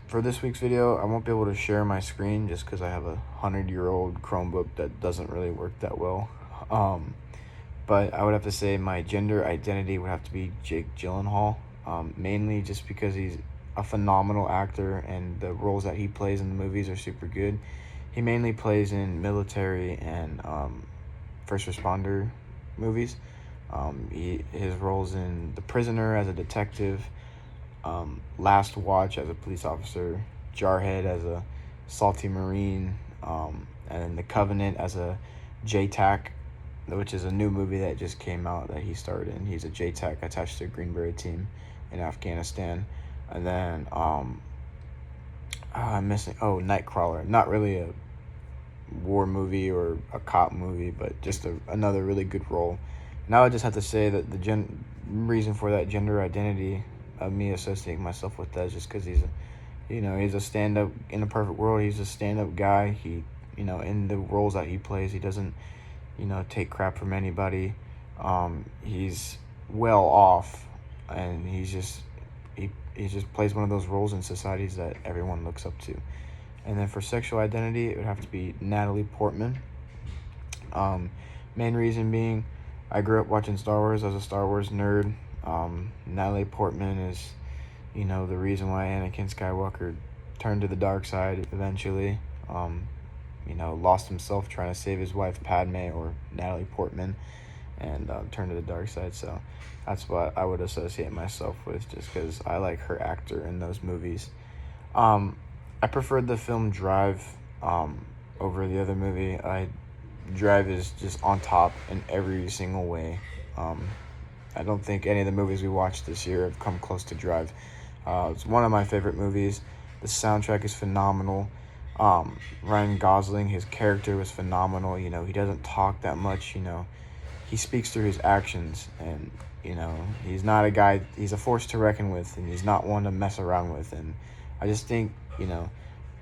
For this week's video, I won't be able to share my screen just because I have a 100-year-old Chromebook that doesn't really work that well. But I would have to say my gender identity would have to be Jake Gyllenhaal, mainly just because he's a phenomenal actor and the roles that he plays in the movies are super good. He mainly plays in military and first responder movies. His roles in The Prisoner as a detective, Last Watch as a police officer, Jarhead as a salty Marine, and The Covenant as a JTAC, which is a new movie that just came out that he starred in. He's a JTAC attached to a Green Beret team in Afghanistan. And then I'm missing Nightcrawler. Not really a war movie or a cop movie, but just another really good role. And I would just have to say that the reason for that gender identity of me associating myself with that is just because he's a stand-up in a perfect world. He's a stand-up guy. He, in the roles that he plays, he doesn't, take crap from anybody. He's well off, and he just plays one of those roles in societies that everyone looks up to. And then for sexual identity, it would have to be Natalie Portman. Main reason being, I grew up watching Star Wars. I was a Star Wars nerd. Natalie Portman is, the reason why Anakin Skywalker turned to the dark side eventually. Lost himself trying to save his wife Padme, or Natalie Portman, and turned to the dark side. So that's what I would associate myself with, just because I like her actor in those movies. I preferred the film Drive over the other movie. Drive is just on top in every single way. I don't think any of the movies we watched this year have come close to Drive. It's one of my favorite movies. The soundtrack is phenomenal. Ryan Gosling, his character was phenomenal. He doesn't talk that much. He speaks through his actions, and he's not a guy. He's a force to reckon with, and he's not one to mess around with. And I just think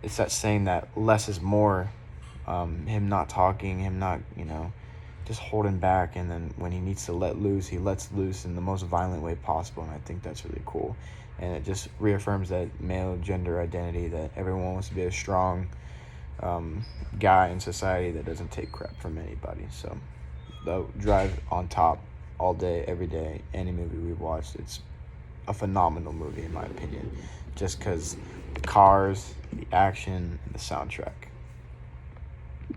it's that saying that less is more. Him not talking, him not just holding back, and then when he needs to let loose, he lets loose in the most violent way possible. And I think that's really cool, and it just reaffirms that male gender identity, that everyone wants to be a strong guy in society that doesn't take crap from anybody. So the Drive on top all day, every day. Any movie we've watched, it's a phenomenal movie in my opinion, just because the cars, the action, and the soundtrack.